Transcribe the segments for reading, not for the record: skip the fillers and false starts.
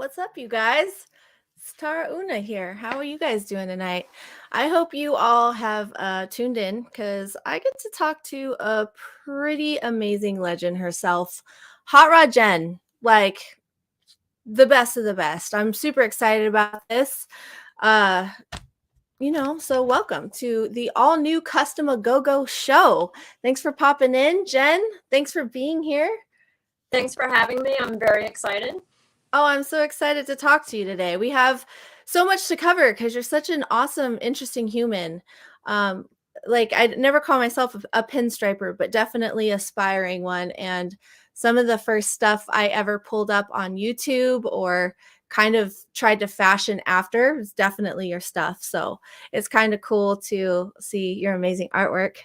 What's up, you guys? It's Tara Una here. How are you guys doing tonight? I hope you all have tuned in because I get to talk to a pretty amazing legend herself, Hot Rod Jen. Like the best of the best. I'm super excited about this. Uh, so welcome to the all new Kustom A Go Go show. Thanks for popping in, Jen. Thanks for being here. Thanks for having me. I'm very excited. Oh, I'm so excited to talk to you today. We have so much to cover because you're such an awesome, interesting human. Um, like I'd never call myself a pinstriper, but definitely aspiring one. And some of the first stuff I ever pulled up on YouTube or kind of tried to fashion after is definitely your stuff. So it's kind of cool to see your amazing artwork.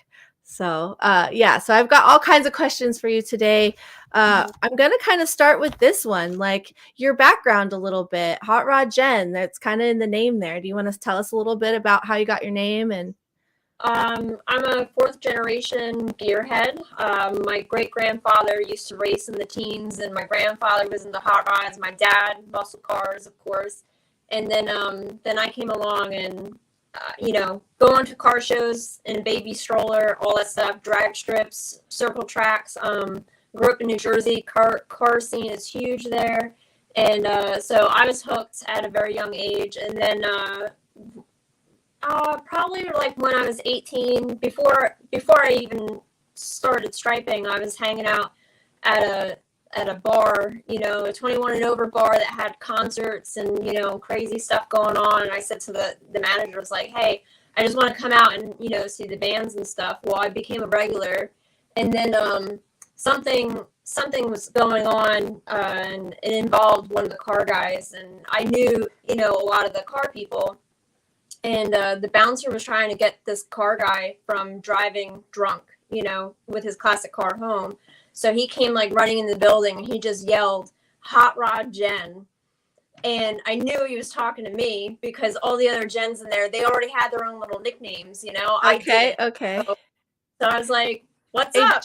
So so I've got all kinds of questions for you today. I'm going to kind of start with this one, like your background a little bit. Hot Rod Jen, that's kind of in the name there. Do you want to tell us a little bit about how you got your name? And I'm a fourth generation gearhead. My great grandfather used to race in the teens, and my grandfather was into hot rods. My dad, muscle cars, of course. And then I came along and, going to car shows in a baby stroller, all that stuff, drag strips, circle tracks. Grew up in New Jersey. Car scene is huge there. And so I was hooked at a very young age. And then probably like when I was 18, before I even started striping, I was hanging out at a bar, a 21 and over bar that had concerts and, crazy stuff going on. And I said to the manager, was like, hey, I just want to come out and, see the bands and stuff. Well, I became a regular. And then something was going on, and it involved one of the car guys. And I knew, a lot of the car people. And the bouncer was trying to get this car guy from driving drunk, with his classic car home. So he came like running in the building and he just yelled, Hot Rod Jen. And I knew he was talking to me because all the other Jens in there, they already had their own little nicknames, Okay. So I was like, what's up?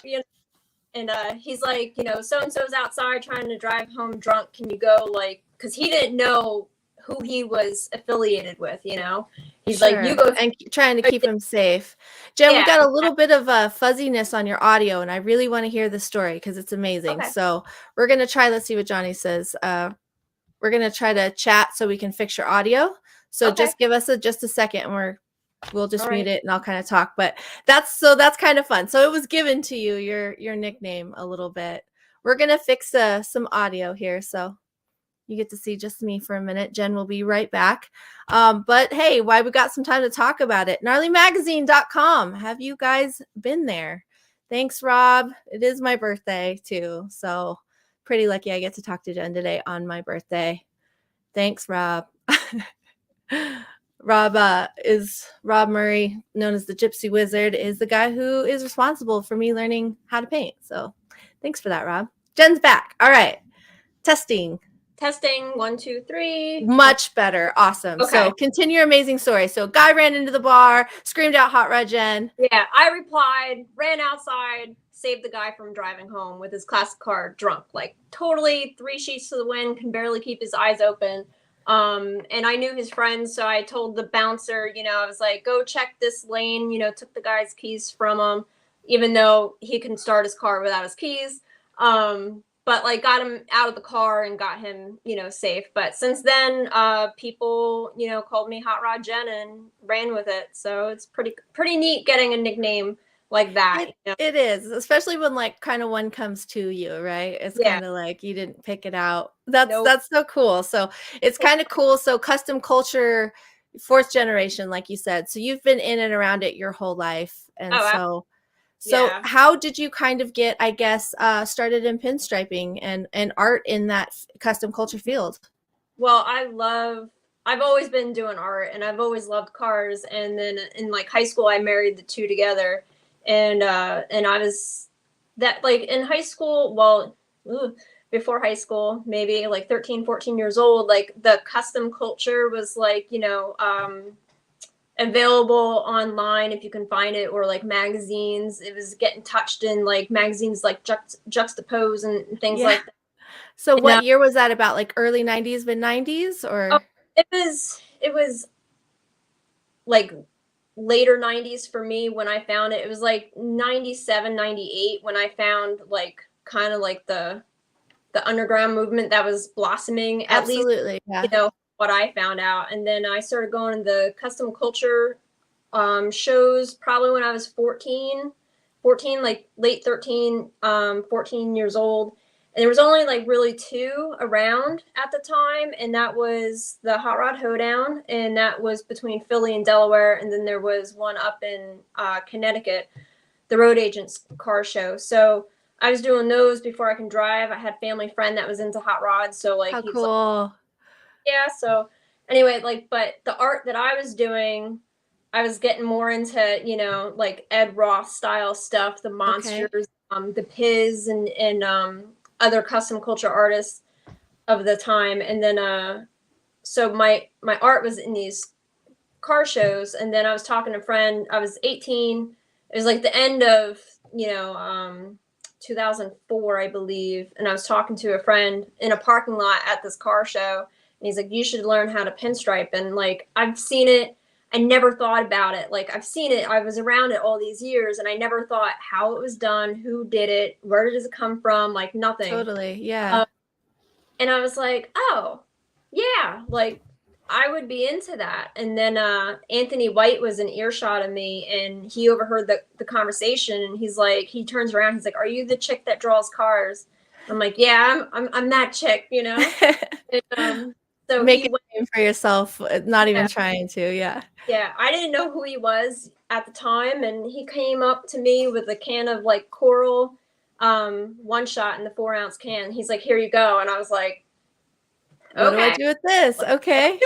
And he's like, so-and-so's outside trying to drive home drunk. Can you go, like, because he didn't know who he was affiliated with, He's sure. like, you go. And trying to keep him safe. Jen, we got a little bit of fuzziness on your audio, and I really want to hear the story because it's amazing. Okay. So we're going to try. Let's see what Johnny says. We're going to try to chat so we can fix your audio. So just give us just a second, and we'll just mute it, and I'll kind of talk. But that's kind of fun. So it was given to you, your nickname a little bit. We're going to fix some audio here. So you get to see just me for a minute. Jen will be right back. But hey, why we got some time to talk about it. GnarlyMagazine.com. Have you guys been there? Thanks, Rob. It is my birthday too. So pretty lucky I get to talk to Jen today on my birthday. Thanks, Rob. Rob Murray, known as the Gypsy Wizard, is the guy who is responsible for me learning how to paint. So thanks for that, Rob. Jen's back. All right. Testing. 1, 2, 3. Much better. Awesome. Okay. So continue your amazing story. So guy ran into the bar, screamed out Hot Rod Jen. Yeah, I replied, ran outside, saved the guy from driving home with his classic car drunk, like totally 3 sheets to the wind, can barely keep his eyes open. And I knew his friends, so I told the bouncer, I was like, go check this lane, took the guy's keys from him, even though he can start his car without his keys. But like got him out of the car and got him, safe. But since then, people, called me Hot Rod Jen and ran with it. So it's pretty neat getting a nickname like that. It is, especially when like kind of one comes to you, right? It's kind of like you didn't pick it out. That's so cool. So it's kind of cool. So Kustom culture, 4th generation, like you said. So you've been in and around it your whole life. And So how did you kind of get, I guess, started in pinstriping and art in that Kustom culture field? Well, I've always been doing art and I've always loved cars. And then in like high school, I married the two together. And I was that like in high school, well, before high school, maybe like 13, 14 years old, like the Kustom culture was like, available online if you can find it, or like magazines. It was getting touched in like magazines like Juxtapose and things like that. So And, what year was that about? Like early 90s, mid 90s oh, or? it was like later 90s for me when I found it. It was like 97, 98 when I found like kind of like the underground movement that was blossoming, at least, Absolutely. Yeah. what I found out. And then I started going to the custom culture shows probably when I was 14, like late 13, 14 years old. And there was only like really two around at the time, and that was the Hot Rod Hoedown, and that was between Philly and Delaware, and then there was one up in Connecticut, the Road Agents car show. So I was doing those before I can drive. I had a family friend that was into hot rods, so like How he was like, cool. yeah. So anyway, like, but the art that I was doing, I was getting more into, like Ed Roth style stuff, the Okay. monsters, the Piz, and other custom culture artists of the time. And then so my art was in these car shows, and then I was talking to a friend. I was 18. It was like the end of, 2004, I believe, and I was talking to a friend in a parking lot at this car show, and he's like, "You should learn how to pinstripe." And like, I've seen it. I never thought about it. Like, I've seen it. I was around it all these years, and I never thought how it was done, who did it, where does it come from, like nothing. Totally. Yeah. And I was like, oh, yeah, like I would be into that. And then Anthony White was in earshot of me, and he overheard the conversation, and he's like, he turns around, he's like, "Are you the chick that draws cars?" I'm like, "Yeah, I'm that chick, you know." And, so Make he a went, name for yourself, not even yeah, trying to. Yeah. yeah. I didn't know who he was at the time, and he came up to me with a can of like Coral one shot in the 4-ounce can. He's like, "Here you go." And I was like, What do I okay. do with this? Okay.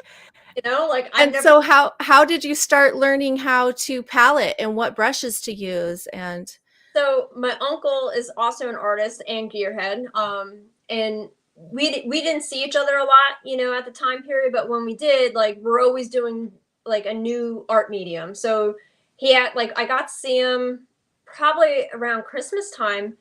Like I've And never. so how did you start learning how to palette and what brushes to use? And So my uncle is also an artist and gearhead, and we didn't see each other a lot, at the time period. But when we did, like, we're always doing like a new art medium. So he had like, I got to see him probably around Christmas time,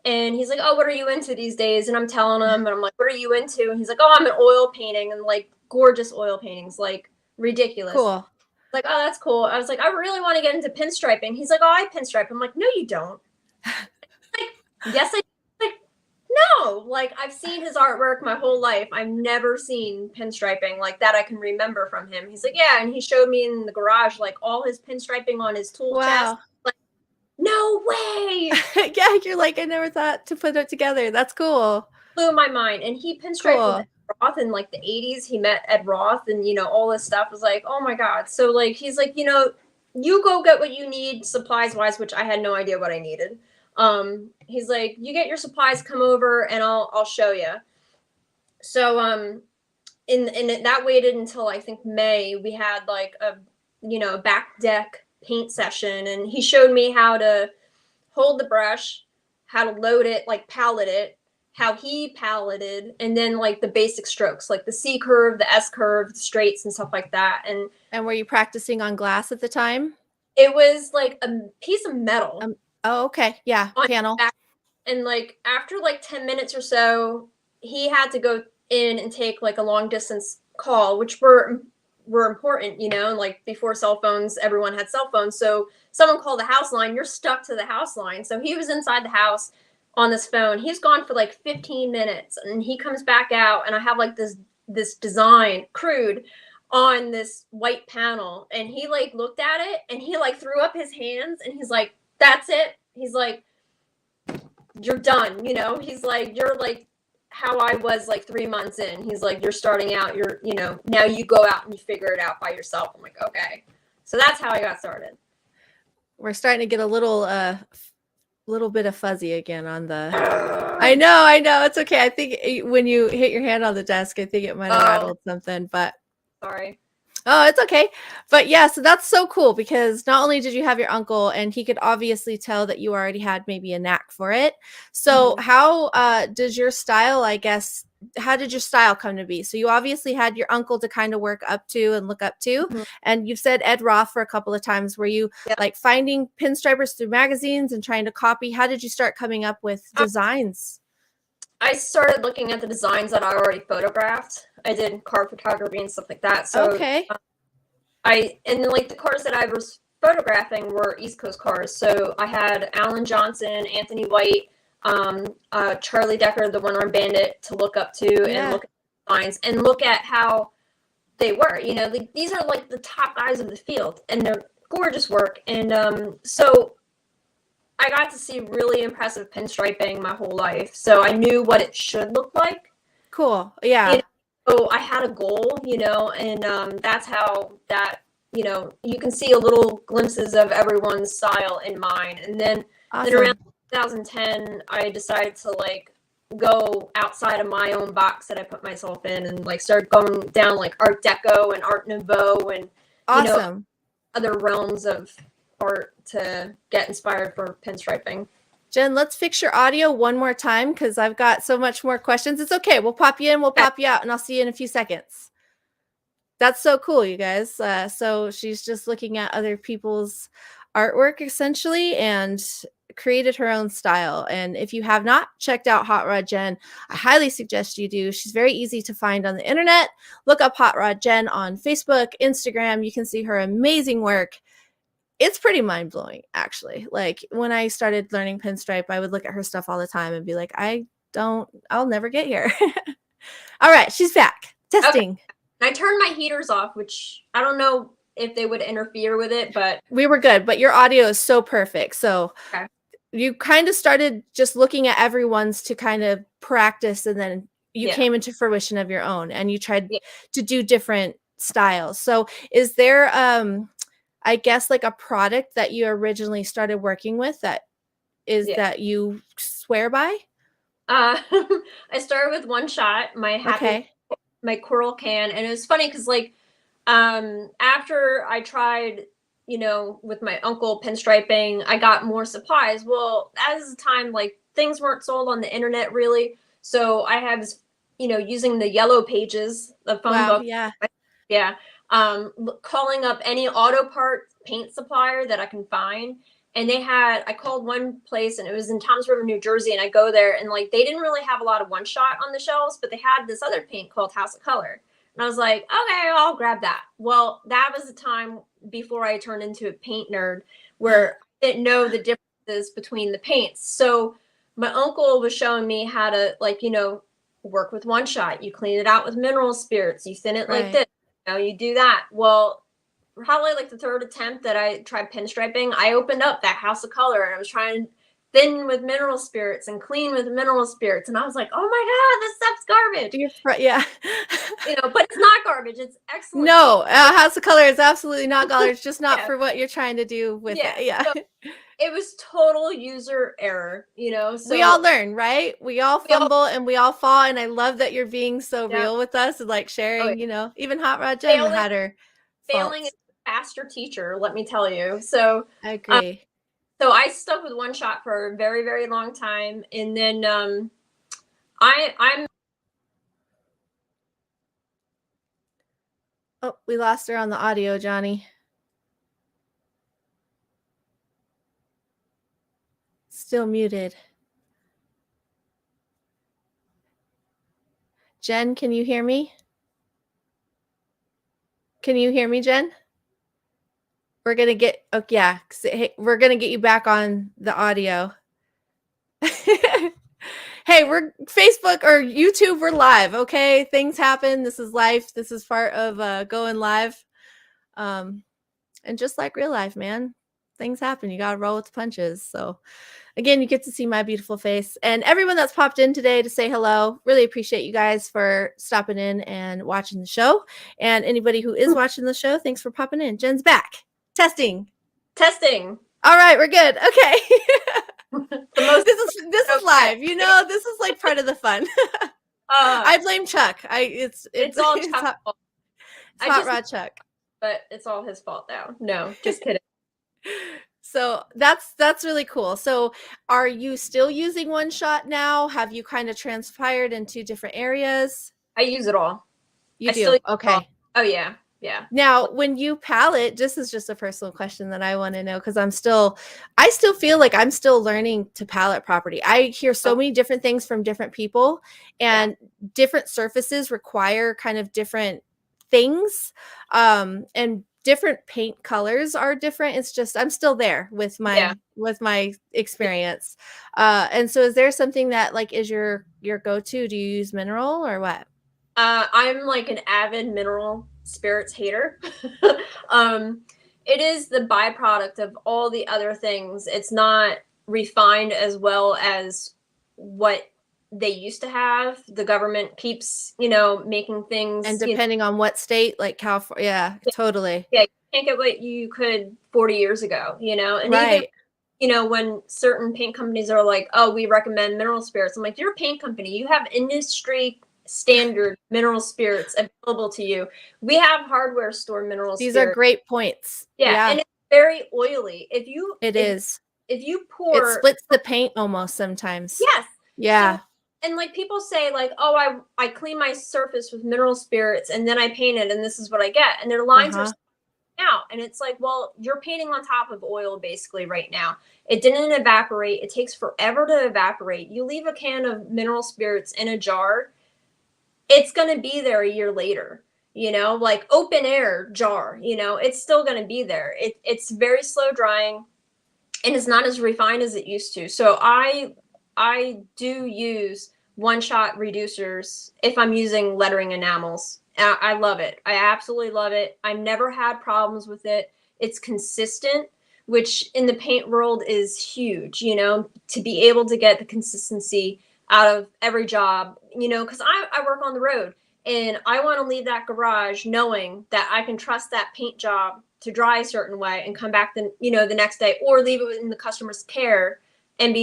and he's like, "Oh, what are you into these days?" And I'm telling him, and I'm like, "What are you into?" And he's like, "Oh, I'm an oil painting, and like gorgeous oil paintings, like ridiculous." cool. Like, "Oh, that's cool." I was like, "I really want to get into pinstriping." He's like, "Oh, I pinstripe." I'm like, "No, you don't." Like, yes, I like, no. Like, I've seen his artwork my whole life. I've never seen pinstriping like that I can remember from him. He's like, "Yeah," and he showed me in the garage like all his pinstriping on his tool chest. Wow. Like, no way. Yeah, you're like, I never thought to put it together. That's cool. Blew my mind. And he pinstriped with Cool. Ed Roth in like the 80s. He met Ed Roth, and all this stuff was like, oh my God. So like, he's like, you go get what you need supplies wise, which I had no idea what I needed. He's like, you get your supplies, come over, and I'll show you. So that waited until I think May. We had like a back deck paint session, and he showed me how to hold the brush, how to load it, like palette it, how he paletted, and then like the basic strokes, like the C curve, the S curve, the straights, and stuff like that. And were you practicing on glass at the time? It was like a piece of metal Oh, okay. Yeah, on panel. back, and like after like 10 minutes or so, he had to go in and take like a long distance call, which were important, like before cell phones, everyone had cell phones. So someone called the house line, you're stuck to the house line. So he was inside the house on this phone. He's gone for like 15 minutes, and he comes back out, and I have like this design crude on this white panel, and he like looked at it, and he like threw up his hands, and he's like, "That's it." He's like, "You're done." He's like, "You're like how I was like 3 months in." He's like, "You're starting out, you're, now you go out and you figure it out by yourself." I'm like, okay. So that's how I got started. We're starting to get a little bit of fuzzy again on the. I know. It's okay. I think when you hit your hand on the desk, I think it might have rattled something, but sorry. Oh, it's okay. But yeah, so that's so cool because not only did you have your uncle and he could obviously tell that you already had maybe a knack for it. So how does your style, I guess, how did your style come to be? So you obviously had your uncle to kind of work up to and look up to. And you've said Ed Roth for a couple of times. Were you like finding pinstripers through magazines and trying to copy? How did you start coming up with designs? I started looking at the designs that I already photographed. I did car photography and stuff like that. So Okay. and like the cars that I was photographing were East Coast cars. So I had Alan Johnson, Anthony White, Charlie Decker, the One Armed Bandit, to look up to and look at designs and look at how they were. You know, like, these are like the top guys of the field, and they're gorgeous work. And so I got to see really impressive pinstriping my whole life, so I knew what it should look like. Cool. Yeah. You know, so I had a goal, you know, and that's how that, you know, you can see a little glimpses of everyone's style in mine. And then, Awesome. around 2010, I decided to like go outside of my own box that I put myself in, and like start going down like Art Deco and Art Nouveau and you know, other realms of art to get inspired for pinstriping. Jen, let's fix your audio one more time because I've got so much more questions. It's okay. We'll pop you in, we'll pop you out, and I'll see you in a few seconds. That's so cool, you guys. So she's just looking at other people's artwork essentially and created her own style. And if you have not checked out Hot Rod Jen, I highly suggest you do. She's very easy to find on the internet. Look up Hot Rod Jen on Facebook, Instagram. You can see her amazing work. It's pretty mind-blowing, actually. Like, when I started learning pinstripe, I would look at her stuff all the time and be like, I'll never get here. All right, she's back. Testing. Okay. I turned my heaters off, which I don't know if they would interfere with it, but we were good. But your audio is so perfect. So you kind of started just looking at everyone's to kind of practice, and then you came into fruition of your own, and you tried to do different styles. So is there I guess like a product that you originally started working with that is that you swear by? I started with One Shot, my coral can, and it was funny because like after I tried, you know, with my uncle pinstriping, I got more supplies. Well, as the time, like, things weren't sold on the internet really, so I was, you know, using the yellow pages, the phone book. Calling up any auto part paint supplier that I can find. And I called one place, and it was in Toms River, New Jersey. And I go there, and like, they didn't really have a lot of One Shot on the shelves, but they had this other paint called House of Color. And I was like, okay, I'll grab that. Well, that was the time before I turned into a paint nerd where I didn't know the differences between the paints. So my uncle was showing me how to, like, you know, work with One Shot. You clean it out with mineral spirits. You thin it like this. You know, you do that. Well, probably like the third attempt that I tried pinstriping, I opened up that House of Color, and I was trying thin with mineral spirits and clean with mineral spirits, and I was like, oh my god, this stuff's garbage. You know, but it's not garbage. It's excellent. No, House of Color is absolutely not garbage. It's just not for what you're trying to do with it. So it was total user error, you know. So we all learn, right? We all fumble and we all fall, and I love that you're being so real with us and like sharing, you know, even Hot Rod Jen had her failing is a faster teacher, let me tell you. So I agree. So I stuck with One Shot for a very, very long time, and then I'm oh, we lost her on the audio, Johnny. Still muted. Jen, can you hear me? Can you hear me, Jen? We're going to get, we're going to get you back on the audio. Hey, we're Facebook or YouTube, we're live, okay? Things happen. This is life. This is part of going live. And just like real life, man, things happen. You got to roll with the punches. So again, you get to see my beautiful face, and everyone that's popped in today to say hello. Really appreciate you guys for stopping in and watching the show. And anybody who is watching the show, thanks for popping in. Jen's back. Testing. All right, we're good. Okay. This is live. You know, this is like part of the fun. I blame Chuck. It's all Chuck's fault. It's Hot Rod Chuck. But it's all his fault now. No, just kidding. So that's really cool. So are you still using One Shot now? Have you kind of transpired into different areas? I use it all. You do? Okay. Oh yeah. Yeah. Now, when you palette, this is just a personal question that I want to know because I still feel like I'm still learning to palette property. I hear so many different things from different people, and different surfaces require kind of different things, and different paint colors are different. It's just I'm still there with my experience. And so, is there something that like is your go-to? Do you use mineral or what? I'm like an avid mineral spirits hater. It is the byproduct of all the other things. It's not refined as well as what they used to have. The government keeps, making things. And depending on what state, like California, yeah, totally. Yeah, you can't get what you could 40 years ago, and right. even, when certain paint companies are like, oh, we recommend mineral spirits. I'm like, you're a paint company. You have industry standard mineral spirits available to you. We have hardware store mineral These spirits. are great points. Yeah, and it's very oily. If you pour, it splits the paint almost sometimes. Yes. Yeah. So, and like people say like, oh, I clean my surface with mineral spirits and then I paint it and this is what I get. And their lines are out. And it's like, well, you're painting on top of oil basically right now. It didn't evaporate. It takes forever to evaporate. You leave a can of mineral spirits in a jar, it's going to be there a year later, like open air jar, it's still going to be there. It's very slow drying and it's not as refined as it used to. So I do use one-shot reducers if I'm using lettering enamels. I love it. I absolutely love it. I've never had problems with it. It's consistent, which in the paint world is huge, to be able to get the consistency out of every job, because I work on the road and I want to leave that garage knowing that I can trust that paint job to dry a certain way and come back the next day, or leave it in the customer's care and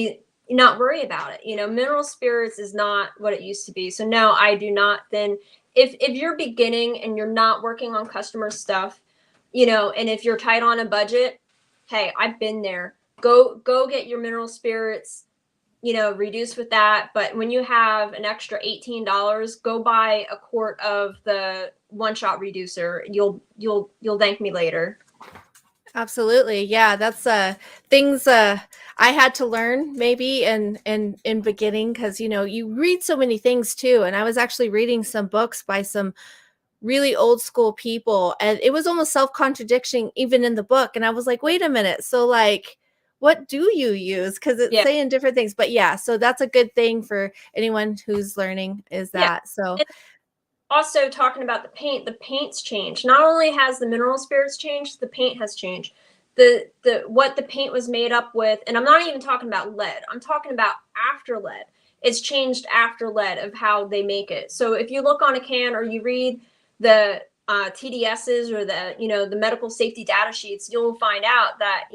not worry about it. Mineral spirits is not what it used to be. So no, I do not. Then if you're beginning and you're not working on customer stuff, and if you're tight on a budget, hey, I've been there. Go get your mineral spirits, reduce with that. But when you have an extra $18, go buy a quart of the one-shot reducer. You'll thank me later. Absolutely. Yeah, that's things I had to learn maybe in beginning because you read so many things too. And I was actually reading some books by some really old school people, and it was almost self-contradiction even in the book. And I was like, wait a minute. So like, what do you use? Because it's saying different things. But yeah, so that's a good thing for anyone who's learning is that. So and also talking about the paint's changed. Not only has the mineral spirits changed, the paint has changed. The what the paint was made up with, and I'm not even talking about lead. I'm talking about after lead. It's changed after lead of how they make it. So if you look on a can or you read the TDSs or the medical safety data sheets, you'll find out that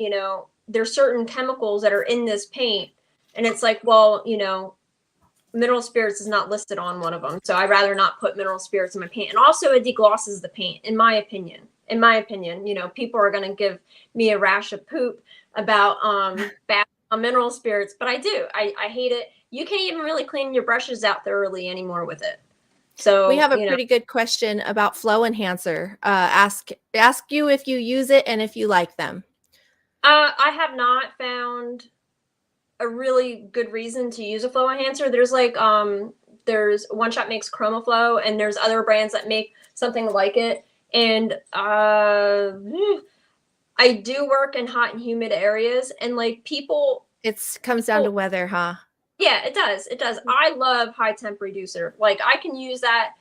there's certain chemicals that are in this paint, and it's like, well, mineral spirits is not listed on one of them. So I'd rather not put mineral spirits in my paint. And also it deglosses the paint, in my opinion. People are going to give me a rash of poop about bad mineral spirits, but I do. I hate it. You can't even really clean your brushes out thoroughly anymore with it. So we have a pretty good question about flow enhancer. Ask you if you use it and if you like them. I have not found a really good reason to use a flow enhancer. There's there's One Shot makes ChromaFlow, and there's other brands that make something like it. And I do work in hot and humid areas, and like people, comes down to weather, huh? Yeah, it does. It does. I love high temp reducer. Like I can use that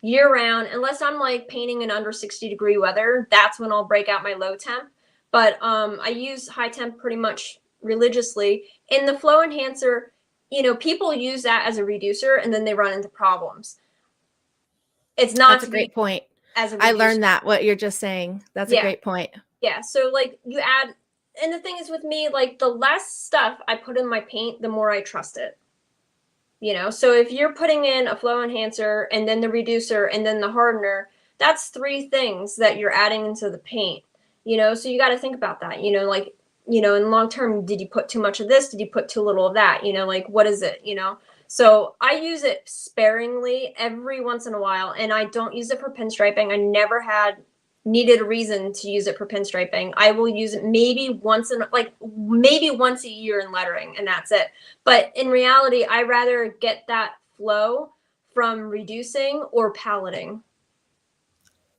year round, unless I'm like painting in under 60-degree weather. That's when I'll break out my low temp. But I use high temp pretty much religiously. In the flow enhancer, people use that as a reducer and then they run into problems. It's not. That's a great point. As a reducer. I learned that what you're just saying. That's a great point. Yeah. So like you add, and the thing is with me, like the less stuff I put in my paint, the more I trust it. So if you're putting in a flow enhancer and then the reducer and then the hardener, that's 3 things that you're adding into the paint. So you got to think about that. In long term, did you put too much of this? Did you put too little of that? Like what is it? So I use it sparingly every once in a while, and I don't use it for pinstriping. I never had needed a reason to use it for pinstriping, I will use it maybe once a year in lettering, and that's it. But in reality, I rather get that flow from reducing or paletting.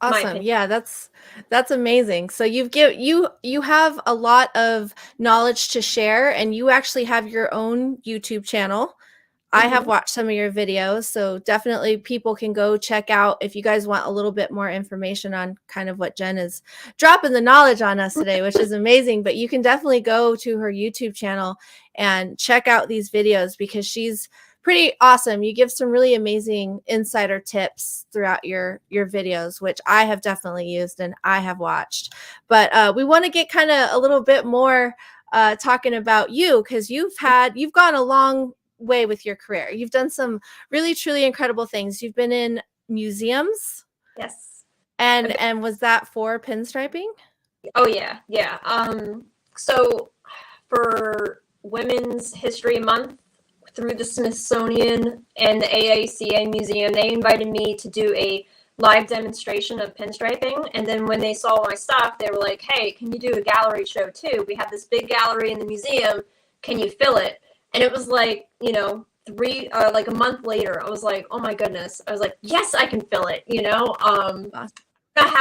Awesome. Yeah, that's amazing. So you have a lot of knowledge to share, and you actually have your own YouTube channel. I have watched some of your videos, so definitely people can go check out if you guys want a little bit more information on kind of what Jen is dropping the knowledge on us today, which is amazing. But you can definitely go to her YouTube channel and check out these videos because she's pretty awesome. You give some really amazing insider tips throughout your videos, which I have definitely used and I have watched. But we want to get kind of a little bit more talking about you, because you've gone a long way with your career. You've done some really truly incredible things. You've been in museums. Yes. And was that for pinstriping? Oh yeah. So for Women's History Month, through the Smithsonian and the AACA Museum, they invited me to do a live demonstration of pinstriping. And then when they saw my stuff, they were like, hey, can you do a gallery show too? We have this big gallery in the museum. Can you fill it? And it was like, like a month later, I was like, oh my goodness. I was like, yes, I can fill it,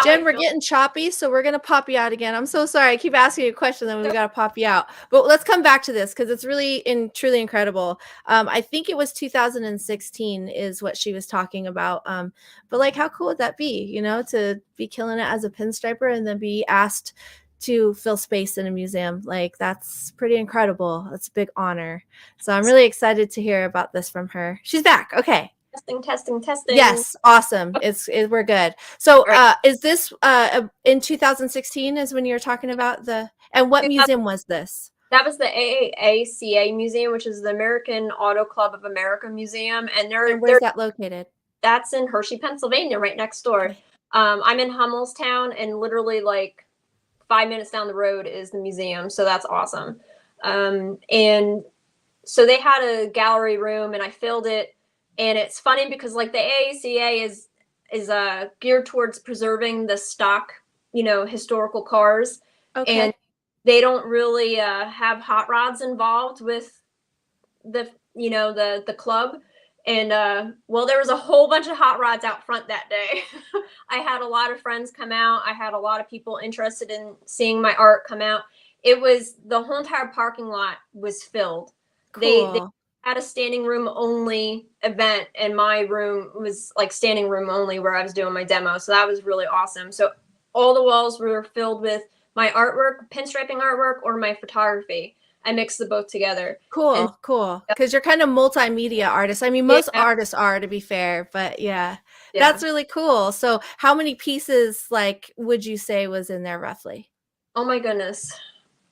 Jen, we're getting choppy, so we're going to pop you out again. I'm so sorry. I keep asking you a question, then we got to pop you out. But let's come back to this because it's really truly incredible. I think it was 2016 is what she was talking about. But like, how cool would that be, to be killing it as a pinstriper and then be asked to fill space in a museum? Like, that's pretty incredible. That's a big honor. So I'm really excited to hear about this from her. She's back. Okay. Testing. Yes, awesome. We're good. So is this in 2016 is when you're talking about and what museum was this? That was the AACA Museum, which is the American Auto Club of America Museum. And where's that located? That's in Hershey, Pennsylvania, right next door. Okay. I'm in Hummelstown, and literally like 5 minutes down the road is the museum. So that's awesome. And so they had a gallery room, and I filled it. And it's funny because like the AACA is geared towards preserving the stock, historical cars. Okay. And they don't really have hot rods involved with the club. And there was a whole bunch of hot rods out front that day. I had a lot of friends come out. I had a lot of people interested in seeing my art come out. It was the whole entire parking lot was filled. Cool. They had a standing room only event, and my room was like standing room only where I was doing my demo. So that was really awesome. So all the walls were filled with my artwork, pinstriping artwork, or my photography. I mixed the both together. Cool. Because you're kind of multimedia artists. I mean, most artists are, to be fair, but yeah, that's really cool. So how many pieces would you say was in there roughly? Oh my goodness.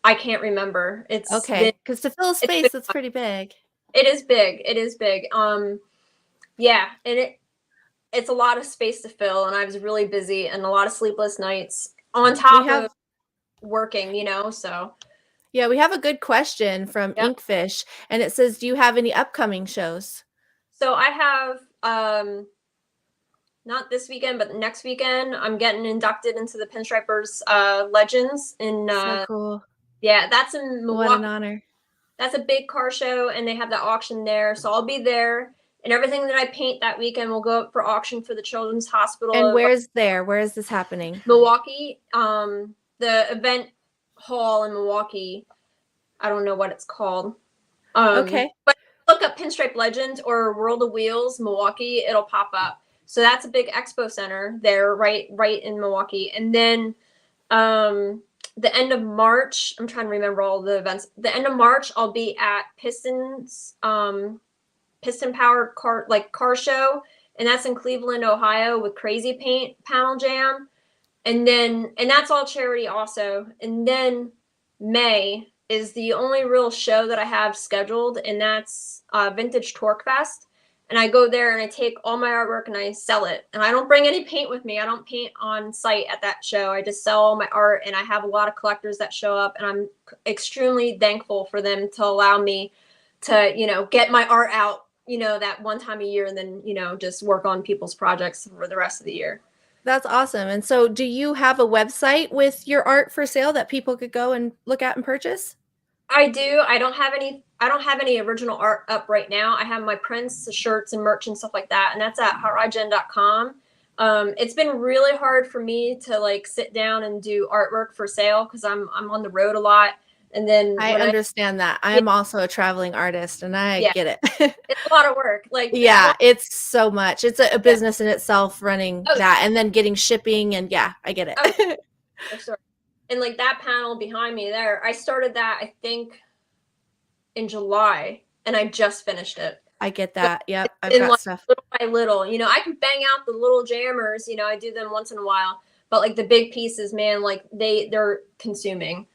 I can't remember. It's okay. Because to fill a space, it's pretty big. It is big. Yeah. And it's a lot of space to fill, and I was really busy and a lot of sleepless nights on top of working, so. Yeah, we have a good question from Inkfish, and it says, do you have any upcoming shows? So I have, not this weekend, but next weekend, I'm getting inducted into the Pinstripers Legends in so cool. Yeah, that's in Milwaukee. What an honor. That's a big car show, and they have the auction there. So I'll be there, and everything that I paint that weekend will go up for auction for the Children's Hospital. And where is this happening? Milwaukee. The event hall in Milwaukee. I don't know what it's called. Okay. But look up Pinstripe Legends or World of Wheels Milwaukee. It'll pop up. So that's a big expo center there, right in Milwaukee. And then the end of March, I'm trying to remember all the events. The end of March, I'll be at Piston's piston powered car show, and that's in Cleveland, Ohio, with Crazy Paint Panel Jam. And that's all charity also. And then May is the only real show that I have scheduled, and that's Vintage Torque Fest. And I go there and I take all my artwork and I sell it. And I don't bring any paint with me. I don't paint on site at that show. I just sell all my art, and I have a lot of collectors that show up, and I'm extremely thankful for them to allow me to, get my art out, that one time a year, and then, just work on people's projects for the rest of the year. That's awesome. And so do you have a website with your art for sale that people could go and look at and purchase? I do. I don't have any original art up right now. I have my prints, the shirts and merch and stuff like that, and that's at hotrigen.com. It's been really hard for me to like sit down and do artwork for sale because I'm on the road a lot. And then I when I understand that. I yeah, am also a traveling artist and I yeah, get it. it's a lot of work. Like this Yeah, one, it's so much. It's a yeah. business in itself running Oh, that and then getting shipping and yeah, I get oh, it. for sure. And like that panel behind me there, I started that I think in July, and I just finished it. I get So that. Yep, I've in got like stuff. little by little, I can bang out the little jammers, I do them once in a while, but like the big pieces, man, like they're consuming.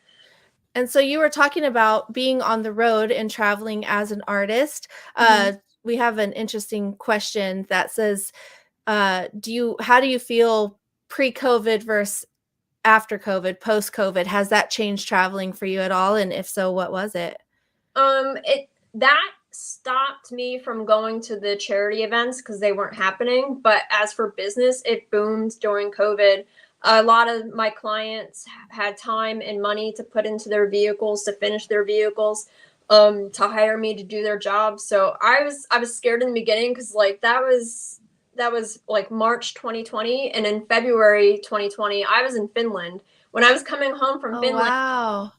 And so you were talking about being on the road and traveling as an artist. Mm-hmm. We have an interesting question that says, how do you feel pre-COVID versus after COVID, post-COVID? Has that changed traveling for you at all? And if so, what was it? It that stopped me from going to the charity events because they weren't happening. But as for business, it boomed during COVID. A lot of my clients had time and money to put into their vehicles to finish their vehicles, to hire me to do their jobs. So I was scared in the beginning because like that was like March 2020, and in February 2020 I was in Finland. When I was coming home from Oh, Finland wow.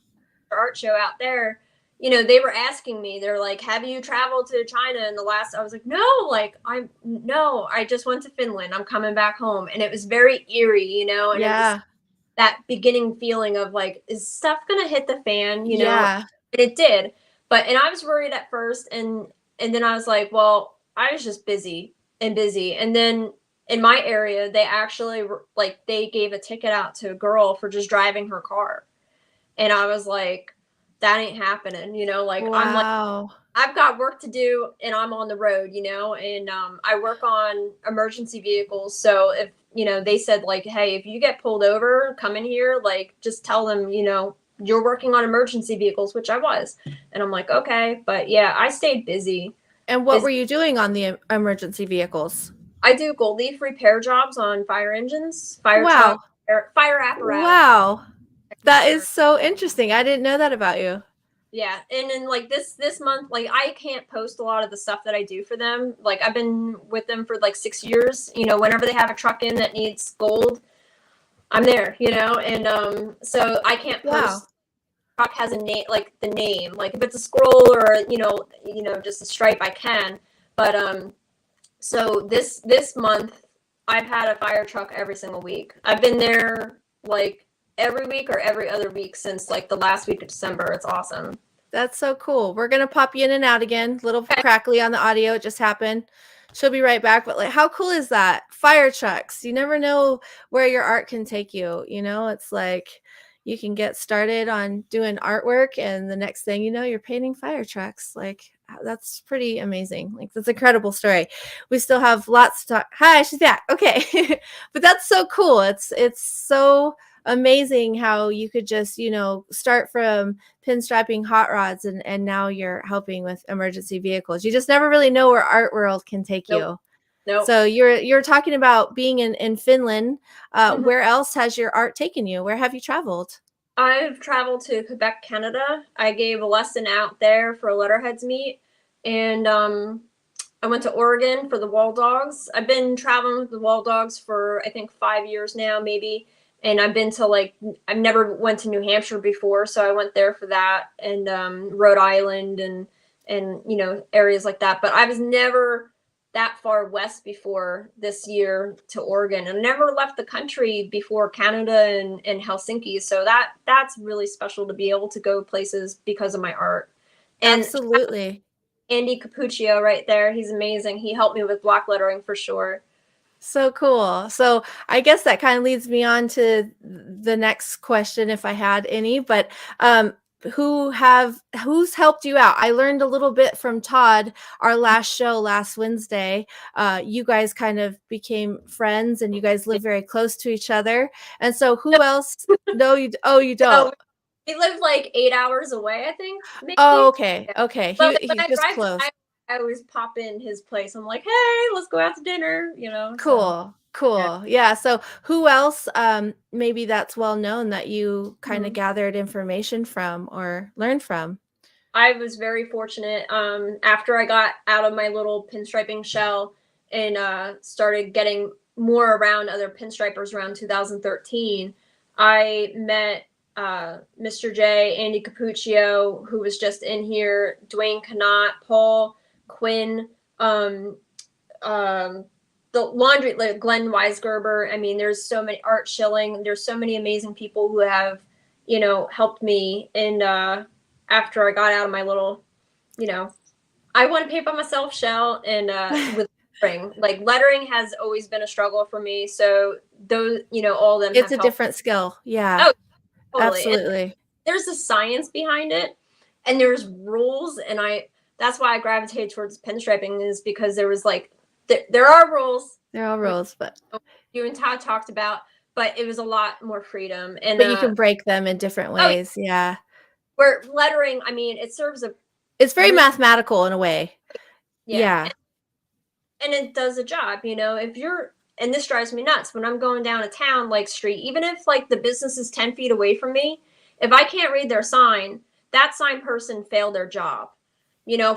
art show out there, they were asking me, they're like, have you traveled to China in the last, I was like, no, like no, I just went to Finland. I'm coming back home. And it was very eerie, and it was Yeah. that beginning feeling of like, is stuff going to hit the fan, Yeah. And it did. And I was worried at first. And then I was like, well, I was just busy and busy. And then in my area, they actually like, they gave a ticket out to a girl for just driving her car. And I was like, that ain't happening, like I'm like, Wow. I've got work to do and I'm on the road, and I work on emergency vehicles. So if, they said like, hey, if you get pulled over, come in here, like just tell them, you're working on emergency vehicles, which I was. And I'm like, okay. But yeah, I stayed busy. And what busy. were you doing on the emergency vehicles? I do gold leaf repair jobs on fire engines, fire truck, Wow. fire apparatus. Wow. That is so interesting. I didn't know that about you. Yeah, and then like this month, like I can't post a lot of the stuff that I do for them. Like I've been with them for like 6 years. Whenever they have a truck in that needs gold, I'm there. And so I can't Wow. post. Truck has a name, like the name, like if it's a scroll or just a stripe, I can. But so this month, I've had a fire truck every single week. I've been there like every week or every other week since like the last week of December. It's awesome. That's so cool. We're going to pop you in and out again. Little Okay. crackly on the audio. It just happened. She'll be right back. But like, how cool is that? Fire trucks. You never know where your art can take you. It's like you can get started on doing artwork and the next thing you know, you're painting fire trucks. Like that's pretty amazing. Like that's an incredible story. We still have lots to talk. Hi, she's back. Okay. But that's so cool. It's so amazing how you could just, start from pinstriping hot rods and now you're helping with emergency vehicles. You just never really know where art world can take Nope. you. Nope. So you're talking about being in Finland. Mhm. Where else has your art taken you? Where have you traveled? I've traveled to Quebec, Canada. I gave a lesson out there for a letterheads meet, and I went to Oregon for the Wall Dogs. I've been traveling with the Wall Dogs for I think 5 years now, maybe. And I've been to like I've never went to New Hampshire before, so I went there for that, and Rhode Island and areas like that. But I was never that far west before this year to Oregon, and never left the country before Canada and Helsinki. So that's really special to be able to go places because of my art. And Absolutely. Andy Capuccio right there, he's amazing. He helped me with block lettering for sure. So cool. So I guess that kind of leads me on to the next question, if I had any. But who's helped you out? I learned a little bit from Todd, our last show last Wednesday. You guys kind of became friends, and you guys live very close to each other. And so, who else? No, you No, don't. he lived like 8 hours away, I think, Oh, maybe. okay, Yeah. okay. But when He's I just drive close. by, I always pop in his place. I'm like, hey, let's go out to dinner, so. Cool. Cool. Yeah. So who else, maybe that's well known that you kind of Mhm. gathered information from or learned from? I was very fortunate. After I got out of my little pinstriping shell and started getting more around other pinstripers around 2013, I met Mr. J, Andy Capuccio, who was just in here, Dwayne Canott, Paul Quinn, um, um, the laundry, like Glenn Weisgerber. I mean, there's so many, Art Schilling. There's so many amazing people who have, helped me. And after I got out of my little, I want to paint by myself shell, and with lettering, like lettering has always been a struggle for me. So those, all of them It's have a helped. different skill. Yeah, Oh, totally. And absolutely. there's a science behind it, and there's rules, and that's why I gravitated towards pinstriping, is because there was like there are rules, They're all which rules, but you and Todd talked about, but it was a lot more freedom. And you can break them in different oh, ways. Yeah. where lettering, I mean, it serves a It's very really, mathematical in a way. yeah, Yeah. and it does a job. If you're, and this drives me nuts when I'm going down a town like street, even if like the business is 10 feet away from me, if I can't read their sign, that sign person failed their job,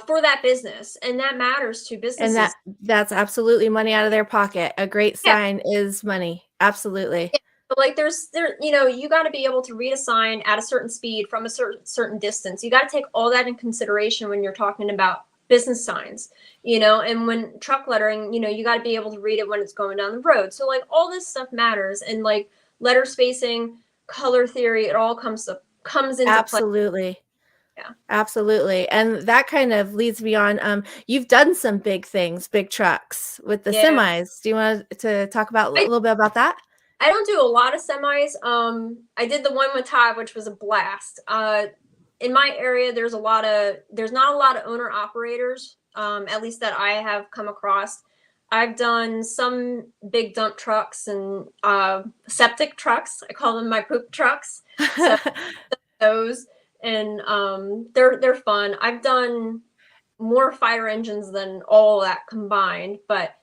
for that business, and that matters to And businesses. that's absolutely money out of their pocket. A great Yeah. sign is money. Absolutely. Yeah. But like you got to be able to read a sign at a certain speed from a certain distance. You got to take all that in consideration when you're talking about business signs, and when truck lettering, you got to be able to read it when it's going down the road. So like all this stuff matters, and like letter spacing, color theory, it all comes into play. Absolutely. Yeah. Absolutely. And that kind of leads me on. You've done some big things, big trucks with the Yeah. semis. Do you want to talk about a I, little bit about that? I don't do a lot of semis. I did the one with Todd, which was a blast. In my area, there's not a lot of owner operators, at least that I have come across. I've done some big dump trucks and septic trucks. I call them my poop trucks. So those, and they're fun. I've done more fire engines than all that combined, but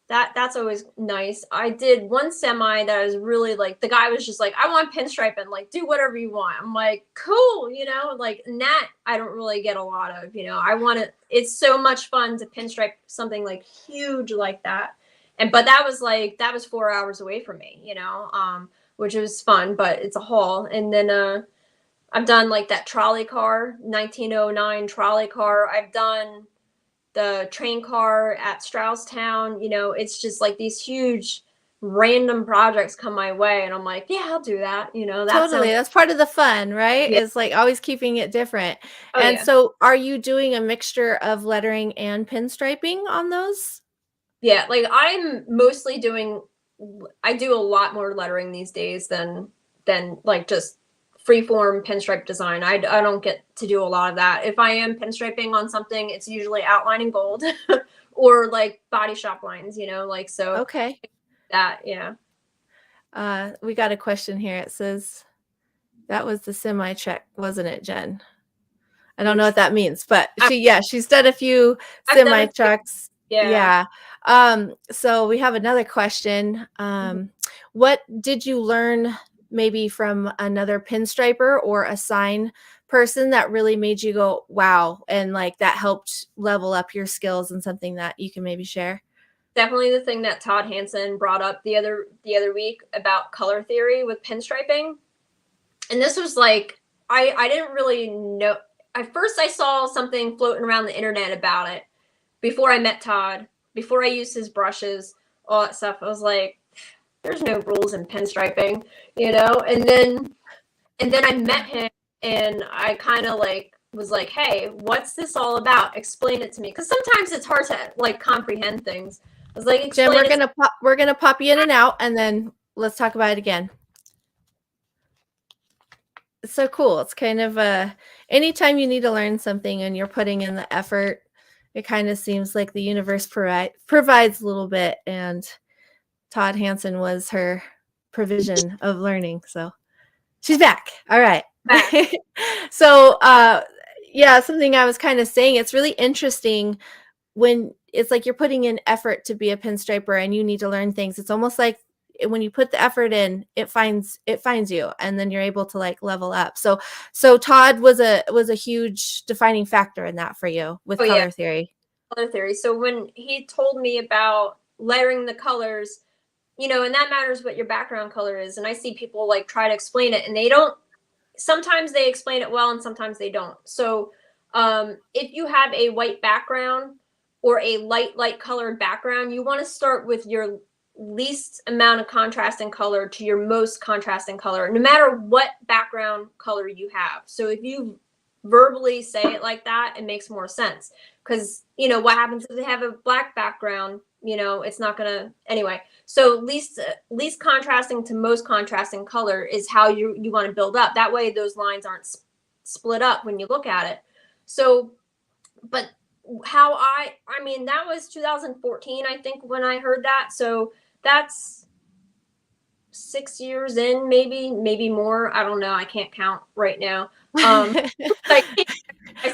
that's always nice. I did one semi that was really like, the guy was just like, I want pinstriping, like do whatever you want. I'm like, cool, like, and that I don't really get a lot of, I want to, it's so much fun to pinstripe something like huge like that. But that was 4 hours away from me, which was fun, but it's a haul. And then I've done like that trolley car, 1909 trolley car. I've done the train car at Strausstown. It's just like these huge random projects come my way, and I'm like, yeah, I'll do that. That Totally. sounds, That's part of the fun, right? yeah. Is like always keeping it different. Oh And yeah. so are you doing a mixture of lettering and pinstriping on those? Yeah, like I do a lot more lettering these days than like just freeform pinstripe design. I don't get to do a lot of that. If I am pinstriping on something, it's usually outlining gold or like body shop lines, like, so Okay. that, yeah. We got a question here. It says, that was the semi check, wasn't it, Jen? I don't know what Which that means, but I, she's done a few I've done semi a few, trucks. yeah. Yeah. So we have another question. Mhm. What did you learn maybe from another pinstriper or a sign person that really made you go, wow, and like that helped level up your skills and something that you can maybe share? Definitely the thing that Todd Hansen brought up the other week about color theory with pinstriping. And this was like, I didn't really know. At first I saw something floating around the internet about it before I met Todd, before I used his brushes, all that stuff. I was like, there's no rules in pinstriping, and then I met him, and I kind of like was like, hey, what's this all about? Explain it to me, because sometimes it's hard to like comprehend things. I was like, Jen, explain it. we're gonna pop you in and out, and then let's talk about it again. It's so cool. It's kind of anytime you need to learn something and you're putting in the effort, it kind of seems like the universe provides a little bit, and Todd Hansen was her provision of learning. So she's back. All right. Back. So yeah, something I was kind of saying, it's really interesting when it's like you're putting in effort to be a pinstriper and you need to learn things. It's almost like when you put the effort in, it finds you, and then you're able to like level up. So Todd was a huge defining factor in that for you with color theory. Color theory. So when he told me about layering the colors, you know, and that matters what your background color is. And I see people like try to explain it, and they don't. Sometimes they explain it well, and sometimes they don't. So if you have a white background or a light colored background, you want to start with your least amount of contrasting color to your most contrasting color, no matter what background color you have. So if you verbally say it like that, it makes more sense, because you know what happens if they have a black background, you know, it's not gonna anyway. So least contrasting to most contrasting color is how you want to build up. That way those lines aren't split up when you look at it. So but how I mean, that was 2014, I think, when I heard that. So that's 6 years in, maybe more. I don't know. I can't count right now. Like,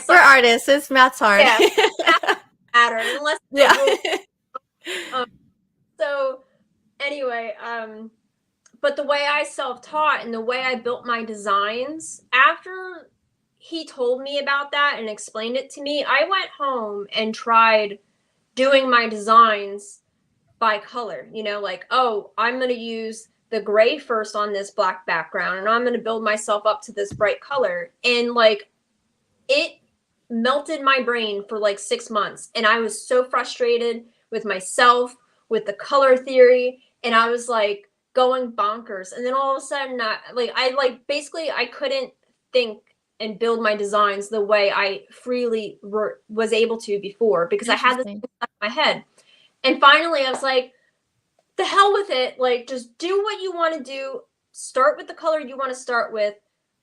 we're artists. It's math's hard. Yeah, math matter unless so anyway, but the way I self-taught and the way I built my designs, after he told me about that and explained it to me, I went home and tried doing my designs by color. You know, like, oh, I'm going to use the gray first on this black background, and I'm going to build myself up to this bright color. And like, it melted my brain for like 6 months. And I was so frustrated with myself, with the color theory. And I was like going bonkers. And then all of a sudden, basically I couldn't think and build my designs the way I freely was able to before, because I had this stuck in my head. And finally I was like, the hell with it. Like, just do what you want to do. Start with the color you want to start with,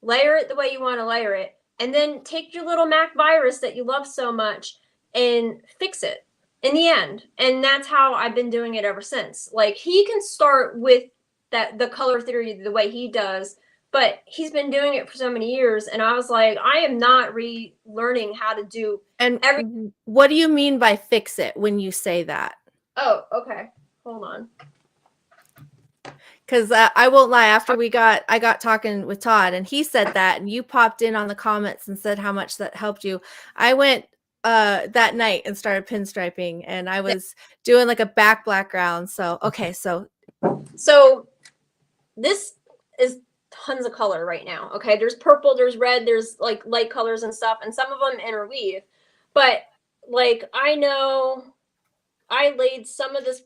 layer it the way you want to layer it, and then take your little Mac virus that you love so much and fix it in the end. And that's how I've been doing it ever since. Like, he can start with the color theory the way he does, but he's been doing it for so many years. And I was like, I am not relearning how to do. And what do you mean by fix it when you say that? Oh, okay. Hold on. Because I won't lie, after I got talking with Todd and he said that, and you popped in on the comments and said how much that helped you. I went that night and started pinstriping, and I was doing like a background. So, okay. So this is tons of color right now. Okay. There's purple, there's red, there's like light colors and stuff, and some of them interweave. But like, I know I laid some of this,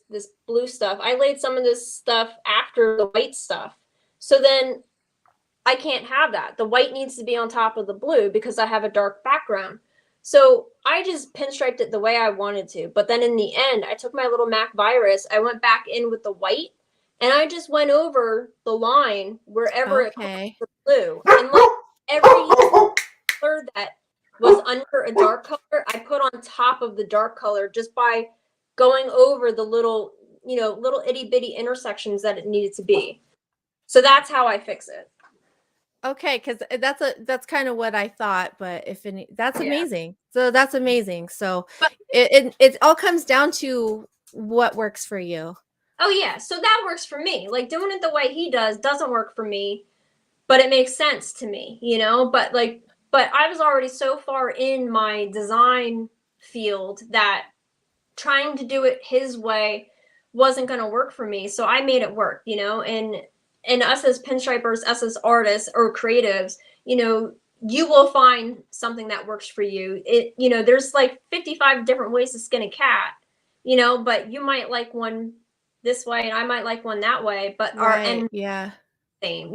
this blue stuff. I laid some of this stuff after the white stuff. So then I can't have that. The white needs to be on top of the blue because I have a dark background. So I just pinstriped it the way I wanted to. But then in the end, I took my little Mac virus, I went back in with the white, and I just went over the line wherever it comes to blue. And like, every color that was under a dark color, I put on top of the dark color just by going over the little, little itty bitty intersections that it needed to be. So that's how I fix it. Okay, because that's kind of what I thought, but that's amazing. So that's amazing. So it all comes down to what works for you. Oh yeah, so that works for me. Like, doing it the way he does doesn't work for me, but it makes sense to me, But I was already so far in my design field that trying to do it his way wasn't going to work for me. So I made it work, and us as pinstripers, us as artists or creatives, you will find something that works for you. There's like 55 different ways to skin a cat, but you might like one this way and I might like one that way, but our end same,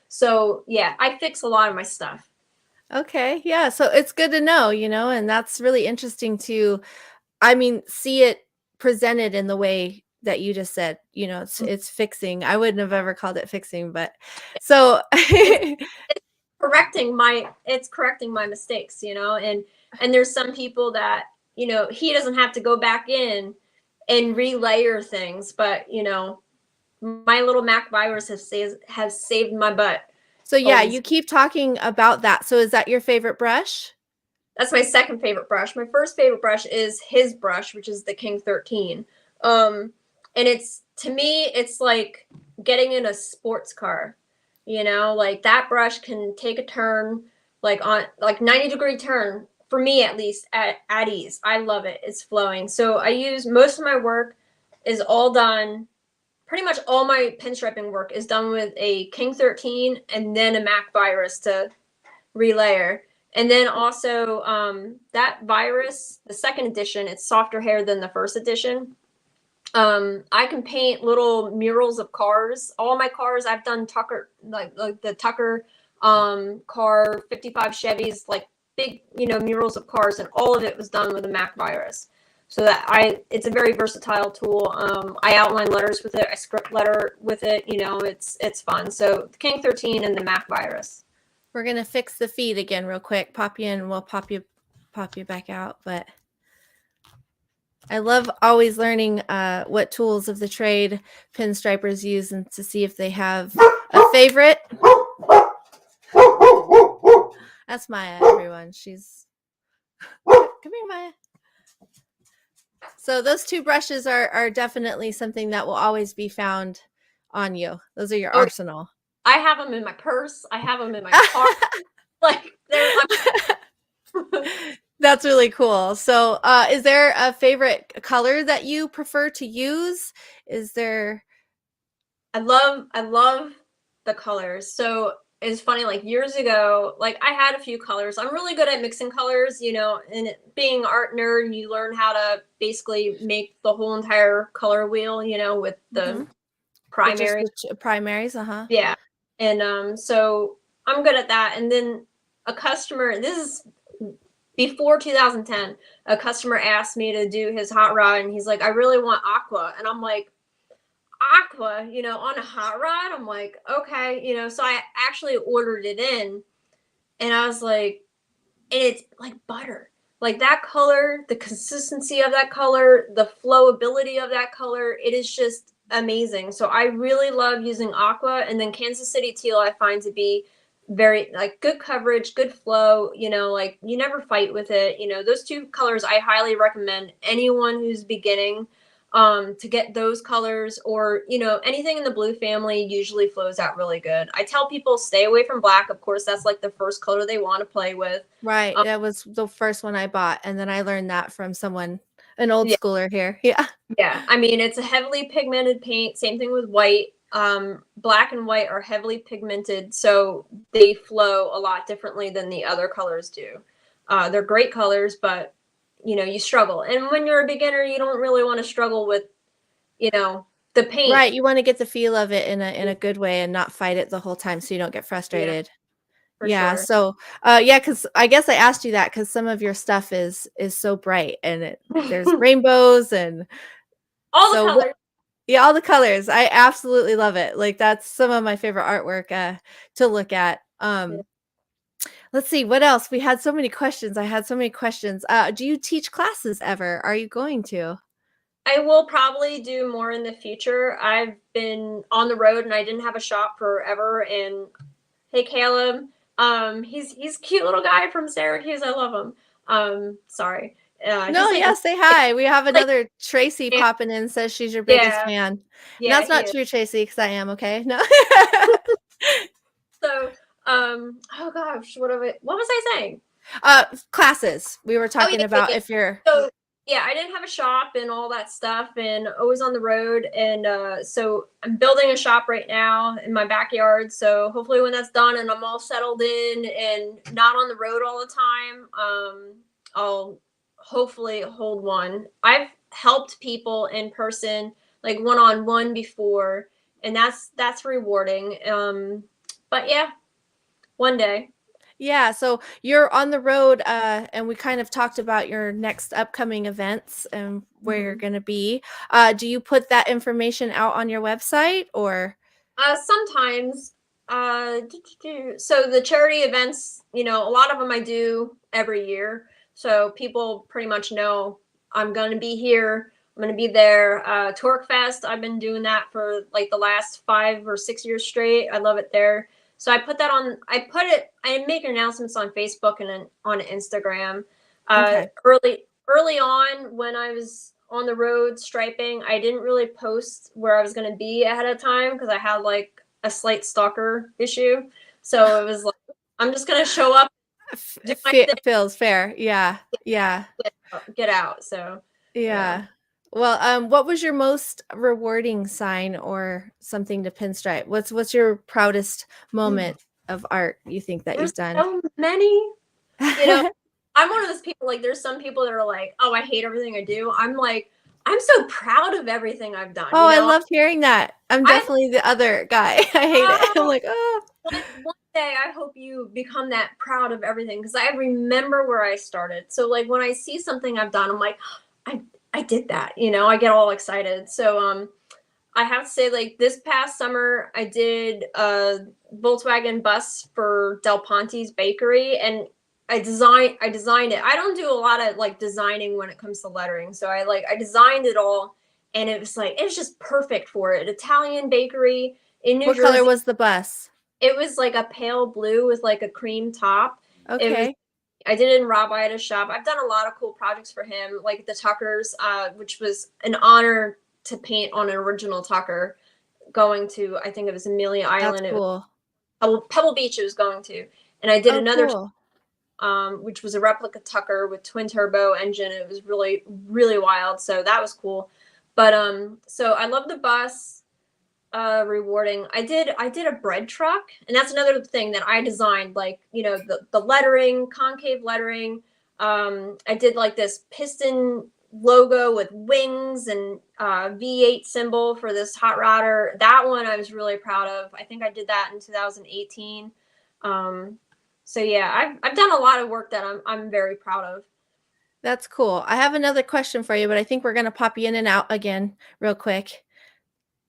So yeah, I fix a lot of my stuff. Okay. Yeah. So it's good to know, and that's really interesting to, see it presented in the way that you just said, it's fixing. I wouldn't have ever called it fixing, but so it's correcting my mistakes, and there's some people that, he doesn't have to go back in and relayer things, but my little Mac virus has saved my butt. So yeah, you keep talking about that. So is that your favorite brush? That's my second favorite brush. My first favorite brush is his brush, which is the King 13. And it's, to me, it's like getting in a sports car. You know, like that brush can take a turn, like on like 90-degree turn, for me at least, at ease. I love it. It's flowing. So I use, most of my work is all done, pretty much all my pinstriping work is done with a King 13 and then a Mac virus to relayer. And then also that virus, the second edition, it's softer hair than the first edition. I can paint little murals of cars. All my cars, I've done Tucker, like the Tucker car, 55 Chevys, like big, you know, murals of cars, and all of it was done with a Mac virus. So that it's a very versatile tool. I outline letters with it. I script letter with it. You know, it's fun. So the King 13 and the Mac virus. We're gonna fix the feed again real quick. Pop you in. We'll pop you back out. But I love always learning what tools of the trade pinstripers use and to see if they have a favorite. That's Maya, everyone. She's come here, Maya. So those two brushes are definitely something that will always be found on you. Those are your arsenal. I have them in my purse. I have them in my car. Like That's really cool. So is there a favorite color that you prefer to use? Is there? I love the colors. So it's funny, like years ago, like I had a few colors. I'm really good at mixing colors, you know, and being an art nerd, you learn how to basically make the whole entire color wheel, you know, with the primaries. Primaries, Yeah. And so I'm good at that. And then a customer, this is before 2010, a customer asked me to do his hot rod, and he's like, I really want aqua. And I'm like, aqua, you know, on a hot rod? I'm like, okay, you know, so I actually ordered it in, and I was like, and it's like butter. Like that color, the consistency of that color, the flowability of that color, it is just amazing. So I really love using aqua. And then Kansas City teal I find to be very like good coverage, good flow, you know, like you never fight with it. You know, those two colors I highly recommend anyone who's beginning to get those colors, or, you know, anything in the blue family usually flows out really good. I tell people stay away from black. Of course, that's like the first color they want to play with. Right. That was the first one I bought. And then I learned that from someone, an old schooler here. Yeah. Yeah. I mean, it's a heavily pigmented paint. Same thing with white. Black and white are heavily pigmented, so they flow a lot differently than the other colors do. They're great colors, but you know, you struggle. And when you're a beginner, you don't really want to struggle with, you know, the paint. Right. You want to get the feel of it in a good way and not fight it the whole time so you don't get frustrated. Yeah. Sure. So yeah, because I guess I asked you that because some of your stuff is so bright, and there's rainbows and all the colors. Yeah, all the colors. I absolutely love it. Like that's some of my favorite artwork to look at. Let's see what else. We had so many questions. I had so many questions. Do you teach classes ever? Are you going to? I will probably do more in the future. I've been on the road and I didn't have a shop forever. And hey, Caleb, he's a cute little guy from Syracuse. I love him. Sorry. No, yeah, say hi. We have another Tracy popping in, says she's your biggest fan. Yeah, and that's not true, Tracy, because I am, okay? No. So, oh gosh, what was I saying? Classes. We were talking about if you're. So, yeah, I didn't have a shop and all that stuff, and always on the road. And so I'm building a shop right now in my backyard. So hopefully when that's done and I'm all settled in and not on the road all the time, I'll hopefully hold one. I've helped people in person, like one-on-one before, and that's rewarding. But yeah, one day. Yeah, so you're on the road, and we kind of talked about your next upcoming events and where you're going to be. Do you put that information out on your website or? Sometimes. So the charity events, you know, a lot of them I do every year. So people pretty much know I'm going to be here. I'm going to be there. Torque Fest, I've been doing that for like the last 5 or 6 years straight. I love it there. So I put that on. I make announcements on Facebook and on Instagram. Okay. Early on, when I was on the road striping, I didn't really post where I was going to be ahead of time because I had like a slight stalker issue. So it was like, I'm just going to show up, do my thing, Feels fair. Yeah. Yeah. get out. So yeah. Yeah. Well, what was your most rewarding sign or something to pinstripe? What's your proudest moment of art you think that There's you've done? so many, you know. I'm one of those people, like, there's some people that are like, oh, I hate everything I do. I'm like, I'm so proud of everything I've done. Oh, I loved hearing that. I'm definitely the other guy. I hate it. I'm like, oh. One day I hope you become that proud of everything because I remember where I started. So like when I see something I've done, I'm like, I did that. I get all excited. So I have to say, like, this past summer, I did a Volkswagen bus for Del Ponte's Bakery, and I designed it. I don't do a lot of like designing when it comes to lettering, so I designed it all, and it was just perfect for it. Italian bakery in New What Jersey. color was the bus? It was like a pale blue with like a cream top. Okay. I did it in Rob Ida's shop. I've done a lot of cool projects for him, like the Tuckers, which was an honor to paint on an original Tucker going to, I think it was Amelia Island. That's cool. It was Pebble Beach it was going to. And I did another, cool. which was a replica Tucker with twin turbo engine. It was really, really wild. So that was cool. But so I love the bus. Rewarding. I did a bread truck, and that's another thing that I designed, like, the lettering, concave lettering. I did like this piston logo with wings and V8 symbol for this hot rodder. That one I was really proud of. I think I did that in 2018. So yeah, I've done a lot of work that I'm very proud of. That's cool. I have another question for you, but I think we're gonna pop you in and out again real quick.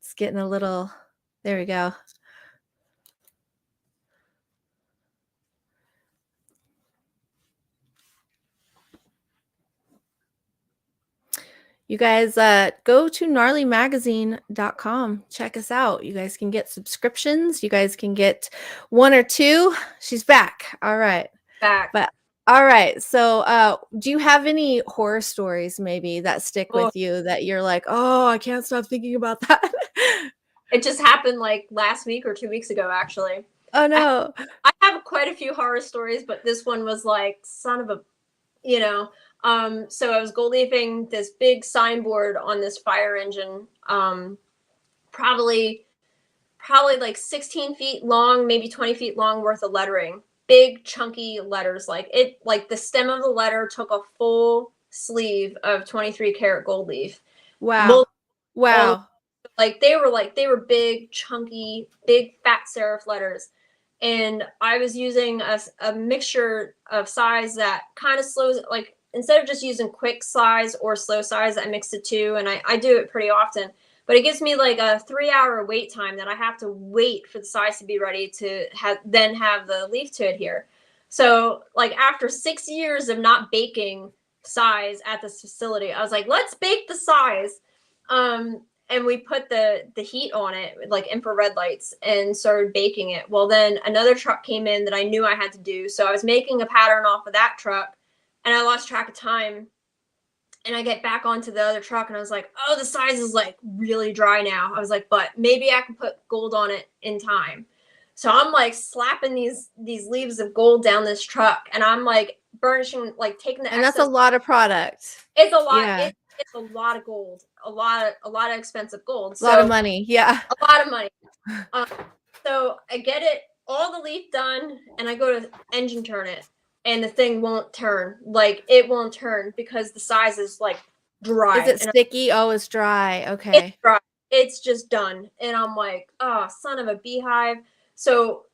It's getting a little, there we go. You guys go to gnarlymagazine.com. Check us out. You guys can get subscriptions. You guys can get 1 or 2. She's back. All right. Back. But all right. So do you have any horror stories maybe that stick with you that you're like, oh, I can't stop thinking about that? It just happened like last week or 2 weeks ago, actually. Oh no. I have quite a few horror stories, but this one was like, son of a, so I was gold leafing this big signboard on this fire engine, probably like 16 feet long, maybe 20 feet long worth of lettering, big chunky letters. Like the stem of the letter took a full sleeve of 23 karat gold leaf. Wow. Wow. Like they were big, chunky, big fat serif letters. And I was using a mixture of size that kind of slows it. Like instead of just using quick size or slow size, I mixed the two, and I do it pretty often. But it gives me like a 3-hour wait time that I have to wait for the size to be ready to have the leaf to adhere. So like after 6 years of not baking size at this facility, I was like, let's bake the size. And we put the heat on it with like infrared lights and started baking it. Well, then another truck came in that I knew I had to do. So I was making a pattern off of that truck, and I lost track of time. And I get back onto the other truck, and I was like, oh, the size is like really dry now. I was like, but maybe I can put gold on it in time. So I'm like slapping these leaves of gold down this truck, and I'm like burnishing, like taking the and excess. That's a lot of product. It's a lot. Yeah. It's a lot of gold, a lot of expensive gold. A lot of money. Yeah. A lot of money. So I get it, all the leaf done, and I go to engine turn it, and the thing won't turn. Like it won't turn because the size is like dry. Is it sticky? Oh, it's dry. Okay. It's dry. It's just done. And I'm like, oh, son of a beehive. So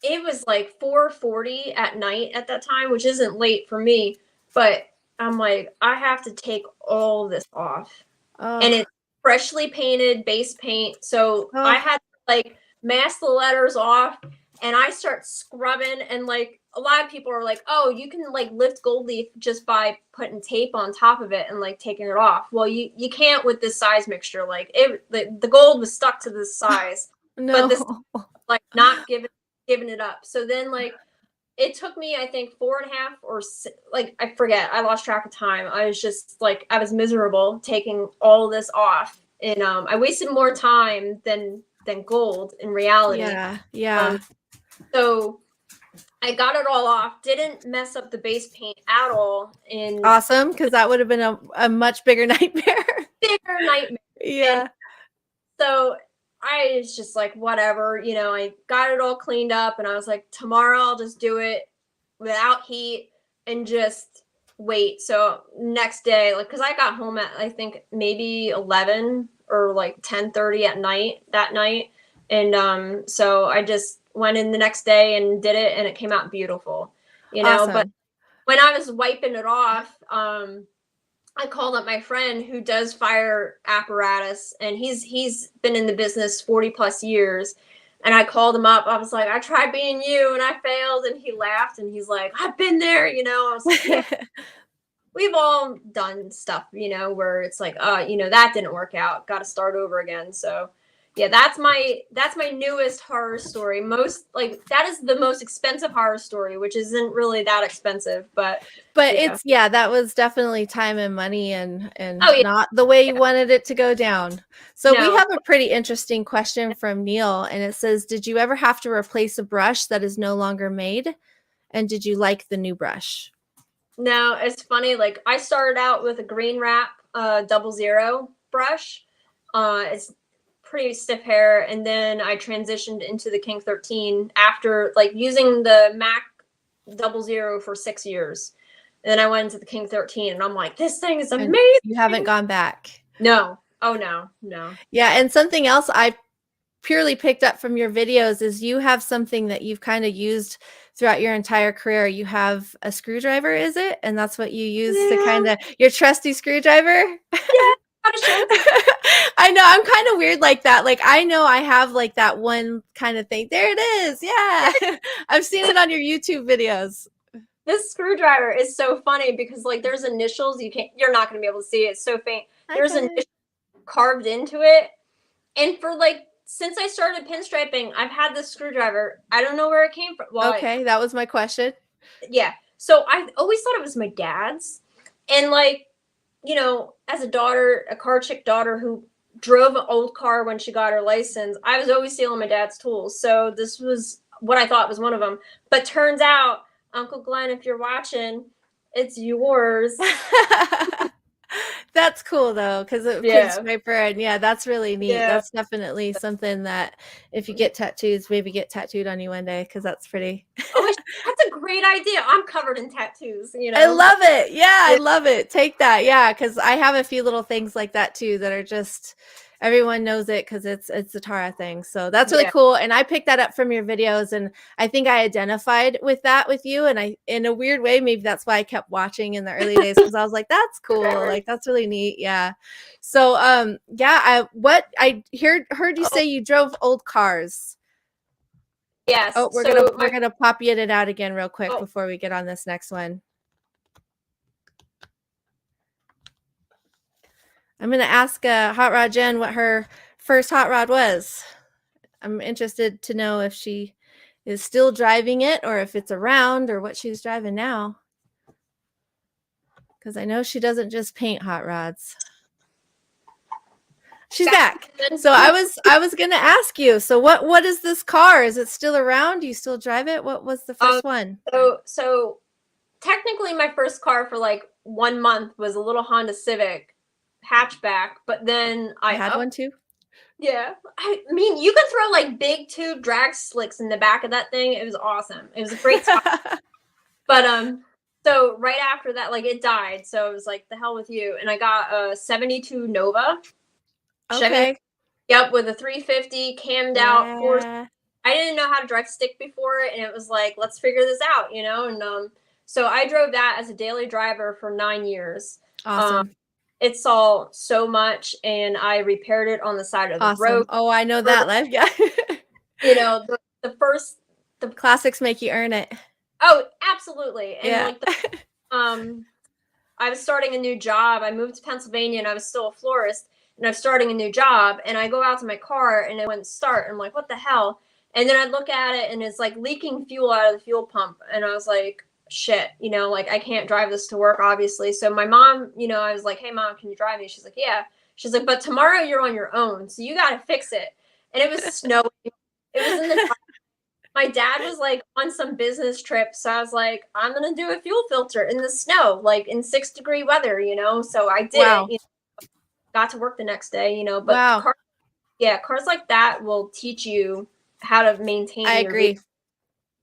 it was like 4:40 at night at that time, which isn't late for me, but I'm like, I have to take all this off. Oh. And it's freshly painted base paint. So I had to like mask the letters off, and I start scrubbing, and like a lot of people are like, oh, you can like lift gold leaf just by putting tape on top of it and like taking it off. Well, you can't with this size mixture. Like the gold was stuck to this size. No. But this like not giving giving it up. So then like it took me, I think 4.5 or like, I forget, I lost track of time. I was just like, I was miserable taking all this off, and I wasted more time than gold in reality. Yeah. So I got it all off, didn't mess up the base paint at all. And awesome, because that would have been a much bigger nightmare. Bigger nightmare. Yeah. And so I was just like, whatever, I got it all cleaned up, and I was like, tomorrow I'll just do it without heat and just wait. So next day, like, because I got home at, I think, maybe 11 or like 10:30 at night that night. And so I just went in the next day and did it, and it came out beautiful, Awesome. But when I was wiping it off, I called up my friend who does fire apparatus, and he's been in the business 40 plus years. And I called him up. I was like, I tried being you and I failed. And he laughed, and he's like, I've been there, I was like, yeah, we've all done stuff, where it's like, that didn't work out. Got to start over again. So yeah, that's my newest horror story. That is the most expensive horror story, which isn't really that expensive, but it's that was definitely time and money, and Oh, yeah. not the way you wanted it to go down. So we have a pretty interesting question from Neil, and it says, did you ever have to replace a brush that is no longer made? And did you like the new brush? No, it's funny. Like, I started out with a green wrap 00 brush. It's pretty stiff hair, and then I transitioned into the King 13 after like using the Mac 00 for 6 years. And then I went into the King 13, and I'm like, this thing is amazing. And you haven't gone back? No. Oh, no. Yeah, and something else I purely picked up from your videos is you have something that you've kind of used throughout your entire career. You have a screwdriver, is it? And that's what you use to kind of, your trusty screwdriver? Yeah. I know, I'm kind of weird like that. Like, I know I have like that one kind of thing. There it is. Yeah. I've seen it on your YouTube videos. This screwdriver is so funny because like there's initials. You're not going to be able to see it. It's so faint. There's initials carved into it. And for like, since I started pinstriping, I've had this screwdriver. I don't know where it came from. Well, okay. That was my question. Yeah. So I always thought it was my dad's. And like, as a daughter, a car chick daughter who drove an old car when she got her license, I was always stealing my dad's tools. So this was what I thought was one of them. But turns out, Uncle Glenn, if you're watching, it's yours. That's cool though, because it pinstriper, and that's really neat. That's definitely something that if you get tattoos, maybe get tattooed on you one day, because that's pretty. Oh, that's a great idea. I'm covered in tattoos. I love it. I love it. Take that. Yeah, because I have a few little things like that too that are just, everyone knows it because it's the Tarah thing. So that's really cool. And I picked that up from your videos, and I think I identified with that with you. And I, in a weird way, maybe that's why I kept watching in the early days, because I was like, that's cool. Like, that's really neat. Yeah. So I heard you say you drove old cars. Yes. Oh, we're gonna pop you in and out again real quick before we get on this next one. I'm going to ask Hot Rod Jen what her first hot rod was. I'm interested to know if she is still driving it, or if it's around, or what she's driving now. Because I know she doesn't just paint hot rods. She's back. So I was going to ask you, so what is this car? Is it still around? Do you still drive it? What was the first one? So technically my first car for like 1 month was a little Honda Civic hatchback, but then I had one too. Yeah, I mean, you could throw like big tube drag slicks in the back of that thing. It was awesome. It was a great time. But so right after that, like, it died, so it was like, the hell with you. And I got a 72 Nova. Okay. Yep, with a 350 cammed out. I didn't know how to drive stick before, and it was like, let's figure this out, And so I drove that as a daily driver for 9 years. Awesome. It saw so much, and I repaired it on the side of the road. Oh, I know that life. Yeah. The classics make you earn it. Oh, absolutely. And I was starting a new job. I moved to Pennsylvania, and I was still a florist, and I was starting a new job, and I go out to my car, and it wouldn't start. I'm like, what the hell? And then I look at it and it's like leaking fuel out of the fuel pump. And I was like, shit, you know, like I can't drive this to work, obviously. So my mom, you know, I was like, hey, Mom, can you drive me? She's like, yeah. She's like, but tomorrow you're on your own. So you got to fix it. And it was snowing. It was in the my dad was like on some business trip. So I was like, I'm going to do a fuel filter in the snow, like in 6-degree weather, you know? So I did it, you know, got to work the next day, you know, but cars like that will teach you how to maintain I your agree. vehicle.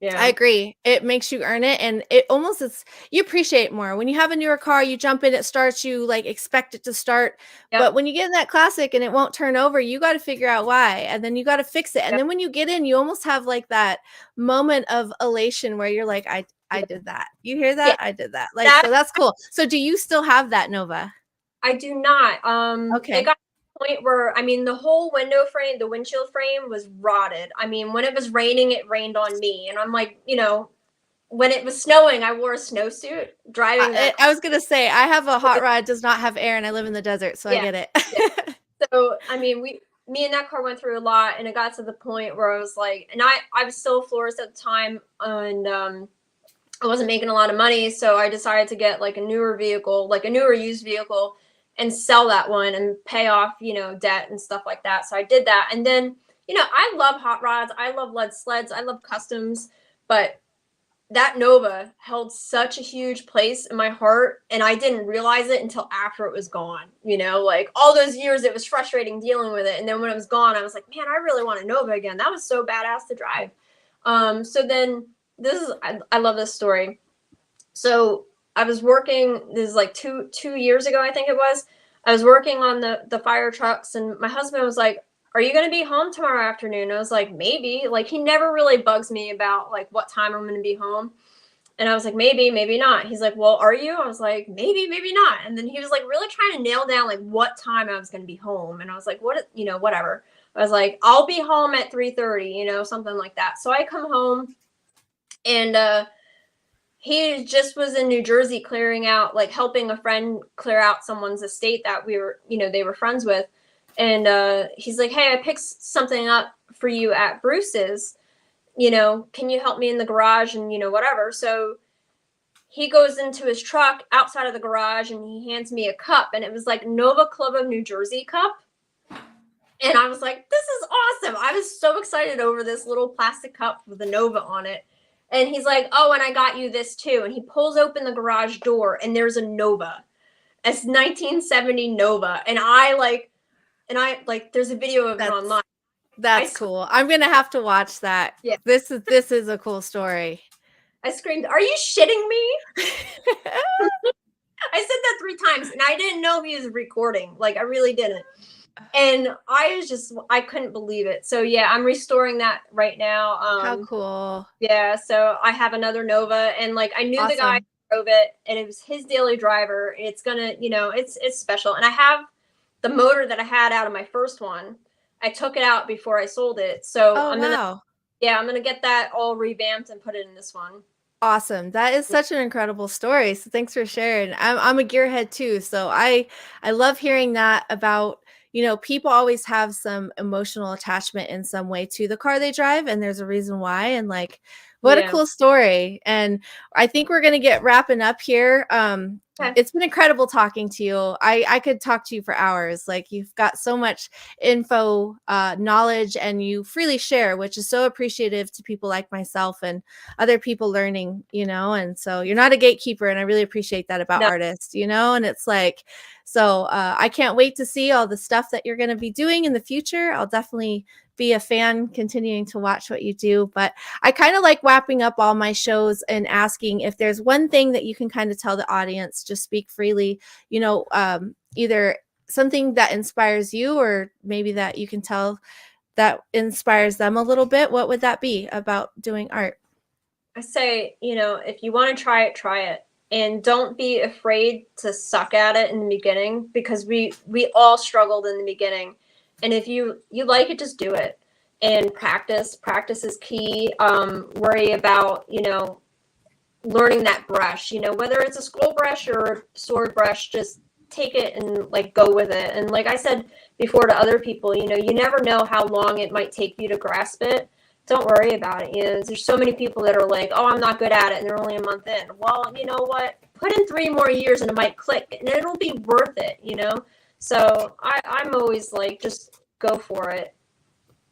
Yeah. I agree. It makes you earn it, and it almost is you appreciate it more. When you have a newer car, you jump in, it starts, you like expect it to start. Yep. But when you get in that classic and it won't turn over, you got to figure out why, and then you got to fix it. And then when you get in, you almost have like that moment of elation where you're like, I did that. You hear that? Yeah. I did that. Like, so that's cool. So do you still have that Nova? I do not. Okay. It got to the point where, I mean, the whole window frame, the windshield frame was rotted. I mean, when it was raining, it rained on me. And I'm like, you know, when it was snowing, I wore a snowsuit driving that car. I was going to say, I have a hot rod, does not have air, and I live in the desert, so I get it. Yeah. So, I mean, me and that car went through a lot, and it got to the point where I was like, and I was still a florist at the time, and I wasn't making a lot of money, so I decided to get like a newer vehicle, like a newer used vehicle, and sell that one and pay off, you know, debt and stuff like that. So I did that. And then, you know, I love hot rods. I love lead sleds. I love customs. But that Nova held such a huge place in my heart. And I didn't realize it until after it was gone. You know, like all those years, it was frustrating dealing with it. And then when it was gone, I was like, man, I really want a Nova again. That was so badass to drive. So then I love this story. So I was working, this is like two years ago, I think it was. I was working on the fire trucks, and my husband was like, are you going to be home tomorrow afternoon? I was like, maybe. Like, he never really bugs me about like what time I'm going to be home. And I was like, maybe, maybe not. He's like, well, are you? I was like, maybe, maybe not. And then he was like really trying to nail down like what time I was going to be home. And I was like, what, you know, whatever. I was like, I'll be home at 3:30, you know, something like that. So I come home, and he just was in New Jersey clearing out, like helping a friend clear out someone's estate that we were, you know, they were friends with. And he's like, hey, I picked something up for you at Bruce's, you know, can you help me in the garage and, you know, whatever. So he goes into his truck outside of the garage and he hands me a cup, and it was like Nova Club of New Jersey cup. And I was like, this is awesome. I was so excited over this little plastic cup with a Nova on it. And he's like, oh, and I got you this too. And he pulls open the garage door, and there's a Nova. It's 1970 Nova. And I like, there's a video of it online. That's cool. I'm going to have to watch that. Yeah. This is a cool story. I screamed, are you shitting me? I said that 3 times, and I didn't know he was recording. Like, I really didn't. And I couldn't believe it. So yeah, I'm restoring that right now. How cool. Yeah. So I have another Nova, and like, I knew the guy who drove it, and it was his daily driver. It's gonna, you know, it's special. And I have the motor that I had out of my first one. I took it out before I sold it. So I'm gonna get that all revamped and put it in this one. Awesome. That is such an incredible story. So thanks for sharing. I'm a gearhead too. So I love hearing that about, you know, people always have some emotional attachment in some way to the car they drive, and there's a reason why. And like, what a cool story. And I think we're going to get wrapping up here. It's been incredible talking to you. I could talk to you for hours. Like, you've got so much info, knowledge, and you freely share, which is so appreciative to people like myself and other people learning, you know. And so you're not a gatekeeper, and I really appreciate that about artists, you know. And it's like, so I can't wait to see all the stuff that you're going to be doing in the future. I'll definitely be a fan, continuing to watch what you do. But I kind of like wrapping up all my shows and asking if there's one thing that you can kind of tell the audience, just speak freely, you know, either something that inspires you, or maybe that you can tell that inspires them a little bit. What would that be about doing art? I say, you know, if you want to try it, try it. And don't be afraid to suck at it in the beginning, because we all struggled in the beginning. And if you like it, just do it. And practice is key. Worry about, you know, learning that brush, you know, whether it's a scroll brush or a sword brush, just take it and like go with it. And like I said before to other people, you know, you never know how long it might take you to grasp it, don't worry about it. You know, there's so many people that are like, oh, I'm not good at it, and they're only a month in. Well, you know what? Put in 3 more years and it might click, and it'll be worth it, you know? So I'm always like, just go for it.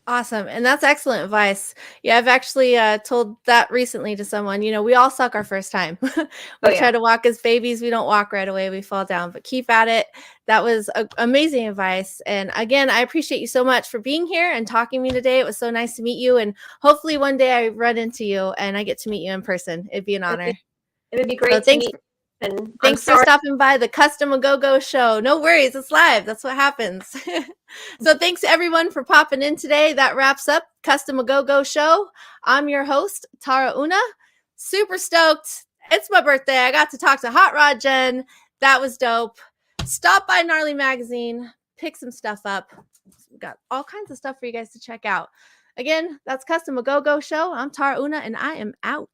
Awesome. And that's excellent advice. Yeah, I've actually told that recently to someone. You know, we all suck our first time. We try to walk as babies. We don't walk right away. We fall down, but keep at it. That was amazing advice. And again, I appreciate you so much for being here and talking to me today. It was so nice to meet you. And hopefully one day I run into you and I get to meet you in person. It'd be an honor. It would be great to meet. And thanks for stopping by the Kustom A Go-Go show. No worries, it's live. That's what happens. So thanks everyone for popping in today. That wraps up Kustom A Go-Go show. I'm your host, Tarah Una. Super stoked. It's my birthday. I got to talk to Hot Rod Jen. That was dope. Stop by Gnarly Magazine. Pick some stuff up. We've got all kinds of stuff for you guys to check out. Again, that's Kustom A Go-Go show. I'm Tarah Una, and I am out.